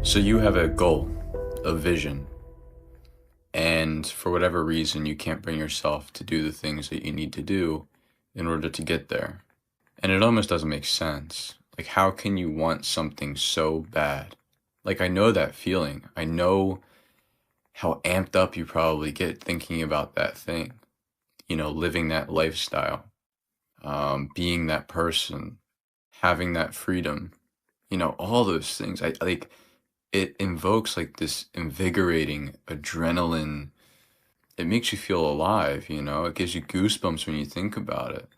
So you have a goal, a vision, and for whatever reason, you can't bring yourself to do the things that you need to do in order to get there. And it almost doesn't make sense. Like, how can you want something so bad? Like, I know that feeling. I know how amped up you probably get thinking about that thing, living that lifestyle, being that person, having that freedom, all those things. I like it invokes like this invigorating adrenaline. It makes you feel alive, it gives you goosebumps when you think about it.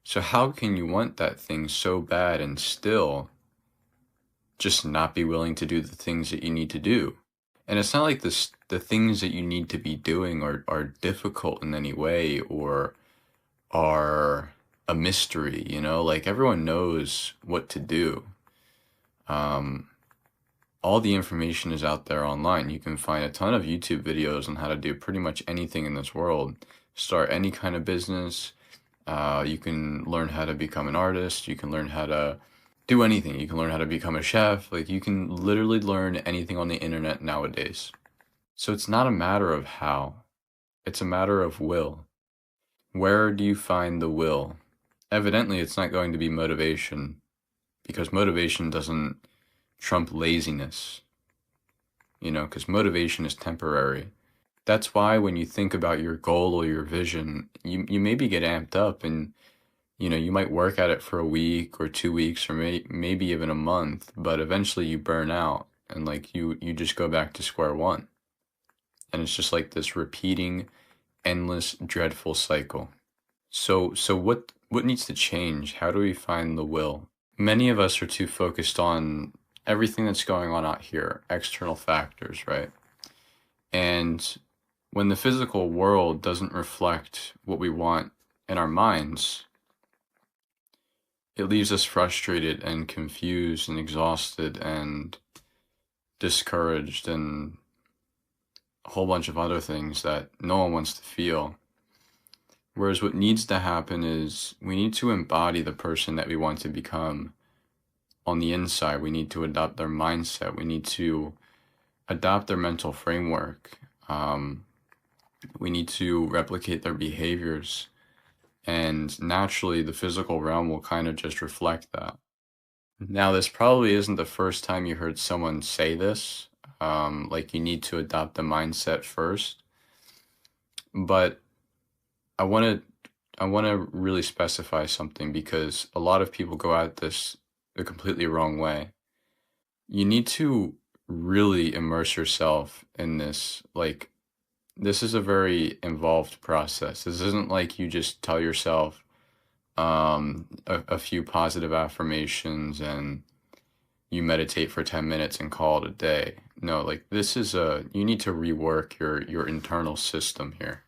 So how can you want that thing so bad and still just not be willing to do the things that you need to do? And it's not like the things that you need to be doing are difficult in any way or are a mystery, like everyone knows what to do. All the information is out there online. You can find a ton of YouTube videos on how to do pretty much anything in this world. Start any kind of business. You can learn how to become an artist. You can learn how to do anything. You can learn how to become a chef. Like, you can literally learn anything on the internet nowadays. So it's not a matter of how. It's a matter of will. Where do you find the will? Evidently, it's not going to be motivation, because motivation doesn't trump laziness, because motivation is temporary. That's why when you think about your goal or your vision, you maybe get amped up and, you might work at it for a week or 2 weeks or maybe even a month, but eventually you burn out and like you just go back to square one. And it's just like this repeating, endless, dreadful cycle. So what needs to change? How do we find the will? Many of us are too focused on everything that's going on out here, external factors, right? And when the physical world doesn't reflect what we want in our minds, it leaves us frustrated and confused and exhausted and discouraged and a whole bunch of other things that no one wants to feel. Whereas what needs to happen is we need to embody the person that we want to become on the inside. We need to adopt their mindset. We need to adopt their mental framework. We need to replicate their behaviors. And naturally, the physical realm will kind of just reflect that. Now, this probably isn't the first time you heard someone say this, like you need to adopt the mindset first. But I want to really specify something, because a lot of people go at this the completely wrong way. You need to really immerse yourself in this. Like, this is a very involved process. This isn't like you just tell yourself a few positive affirmations and you meditate for 10 minutes and call it a day. No, like you need to rework your internal system here.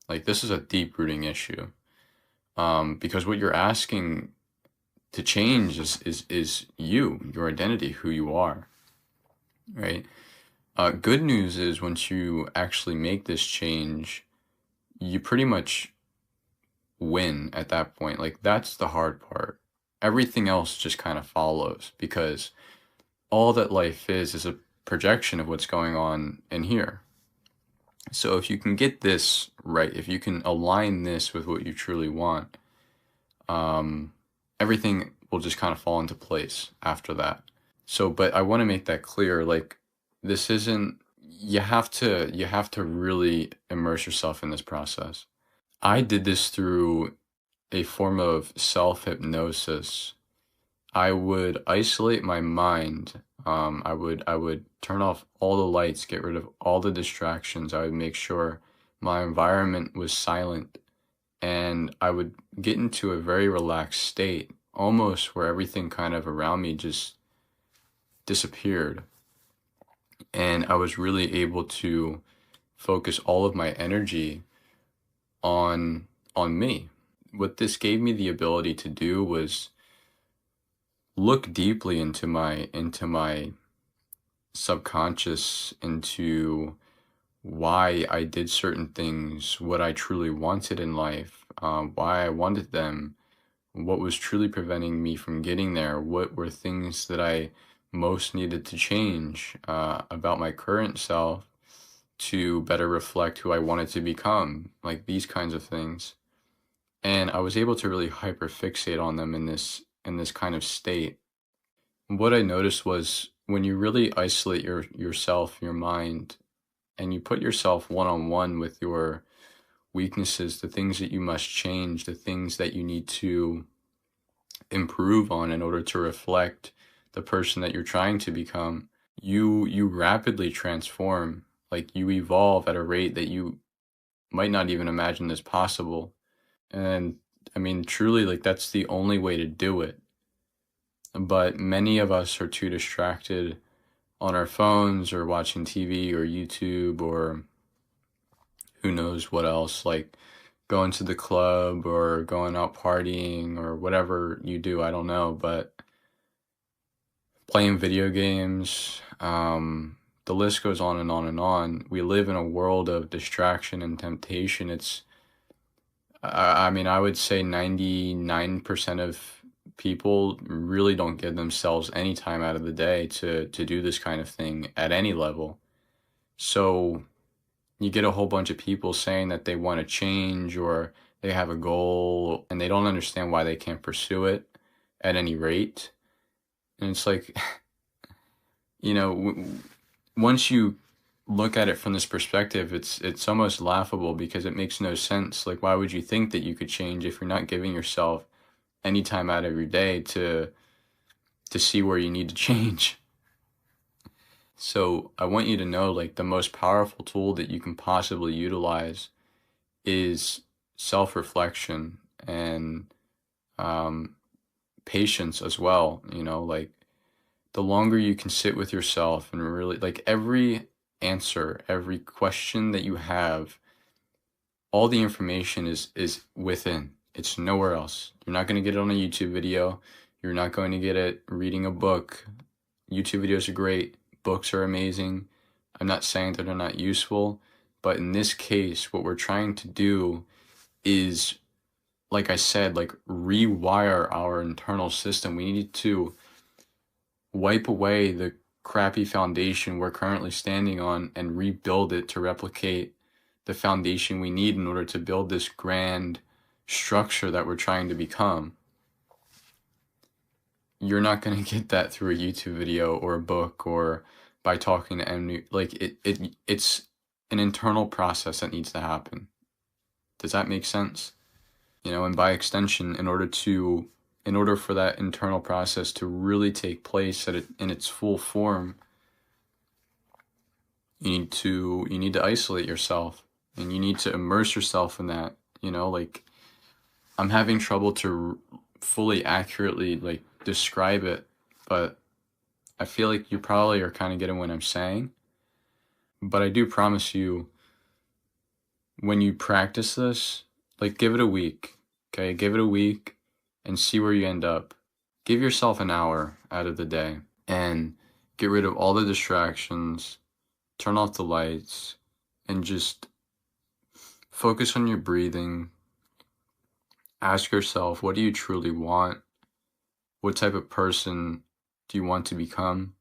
Like, this is a deep rooting issue. Because what you're asking to change is your identity, who you are, right? Good news is once you actually make this change, you pretty much win at that point. Like, that's the hard part. Everything else just kind of follows, because all that life is a projection of what's going on in here. So if you can get this right, if you can align this with what you truly want, everything will just kind of fall into place after that. So, but I want to make that clear, like, this isn't, you have to really immerse yourself in this process. I did this through a form of self-hypnosis. I would isolate my mind. I would turn off all the lights, get rid of all the distractions. I would make sure my environment was silent, and I would get into a very relaxed state, almost where everything kind of around me just disappeared. And I was really able to focus all of my energy on me. What this gave me the ability to do was look deeply into my subconscious, into why I did certain things, what I truly wanted in life, why I wanted them, what was truly preventing me from getting there, what were things that I most needed to change about my current self to better reflect who I wanted to become, like these kinds of things. And I was able to really hyperfixate on them in this kind of state. What I noticed was when you really isolate yourself, your mind, and you put yourself one on one with your weaknesses, the things that you must change, the things that you need to improve on in order to reflect the person that you're trying to become, you rapidly transform. Like you evolve at a rate that you might not even imagine is possible. And I mean, truly, like that's the only way to do it. But many of us are too distracted on our phones or watching TV or YouTube or who knows what else, like going to the club or going out partying or whatever you do, I don't know, but playing video games, the list goes on and on and on. We live in a world of distraction and temptation. I mean, I would say 99% of people really don't give themselves any time out of the day to do this kind of thing at any level. So you get a whole bunch of people saying that they want to change or they have a goal and they don't understand why they can't pursue it at any rate. And it's like, you know, once you look at it from this perspective, it's almost laughable because it makes no sense. Like, why would you think that you could change if you're not giving yourself any time out of your day to see where you need to change? So I want you to know, like, the most powerful tool that you can possibly utilize is self-reflection and patience as well. You know, like the longer you can sit with yourself and really, like, every answer, every question that you have, all the information is within. It's nowhere else. You're not going to get it on a YouTube video. You're not going to get it reading a book. YouTube videos are great. Books are amazing. I'm not saying that they're not useful, but in this case, what we're trying to do is, like I said, like rewire our internal system. We need to wipe away the crappy foundation we're currently standing on and rebuild it to replicate the foundation we need in order to build this grand structure that we're trying to become. You're not going to get that through a YouTube video or a book or by talking to any, like it's an internal process that needs to happen. Does that make sense? You know, and by extension, in order for that internal process to really take place in its full form, you need to isolate yourself and you need to immerse yourself in that. You know, like I'm having trouble to fully accurately like describe it, but I feel like you probably are kind of getting what I'm saying. But I do promise you, when you practice this, like give it a week, okay? Give it a week and see where you end up. Give yourself an hour out of the day and get rid of all the distractions, turn off the lights, and just focus on your breathing. Ask yourself, what do you truly want? What type of person do you want to become?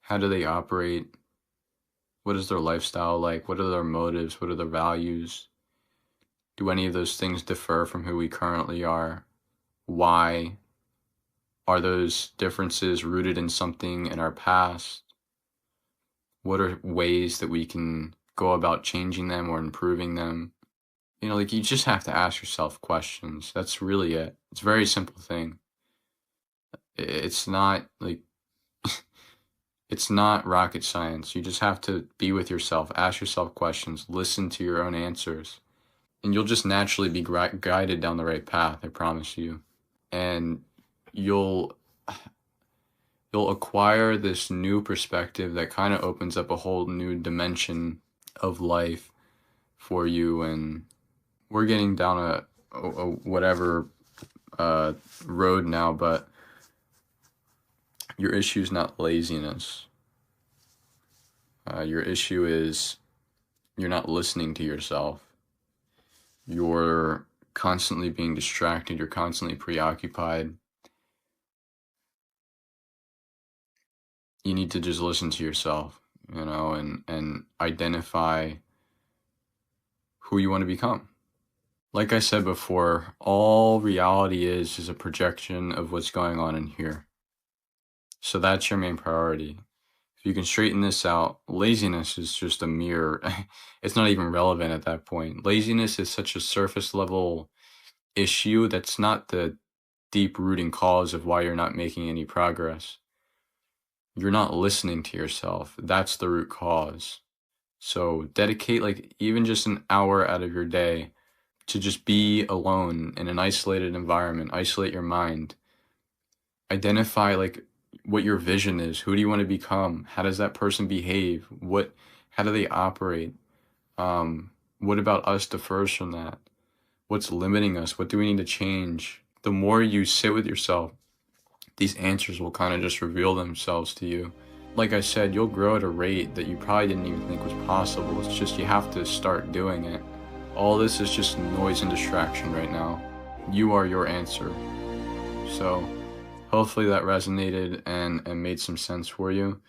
How do they operate? What is their lifestyle like? What are their motives? What are their values? Do any of those things differ from who we currently are? Why? Are those differences rooted in something in our past? What are ways that we can go about changing them or improving them? You know, like you just have to ask yourself questions. That's really it. It's a very simple thing. It's not like it's not rocket science. You just have to be with yourself, ask yourself questions, listen to your own answers, and you'll just naturally be guided down the right path, I promise you. And you'll acquire this new perspective that kind of opens up a whole new dimension of life for you. And we're getting down a whatever road now, but your issue is not laziness. Your issue is you're not listening to yourself. You're constantly being distracted. You're constantly preoccupied. you need to just listen to yourself, and identify who you want to become. Like I said before, all reality is a projection of what's going on in here. So that's your main priority. If you can straighten this out, laziness is just a mere, it's not even relevant at that point. Laziness is such a surface level issue that's not the deep rooting cause of why you're not making any progress. You're not listening to yourself. That's the root cause. So dedicate like even just an hour out of your day to just be alone in an isolated environment. Isolate your mind. Identify like what your vision is. Who do you want to become? How does that person behave? How do they operate? What about us differs from that? What's limiting us? What do we need to change? The more you sit with yourself, these answers will kind of just reveal themselves to you. Like I said, you'll grow at a rate that you probably didn't even think was possible. It's just you have to start doing it. All this is just noise and distraction right now. You are your answer. So hopefully that resonated and made some sense for you.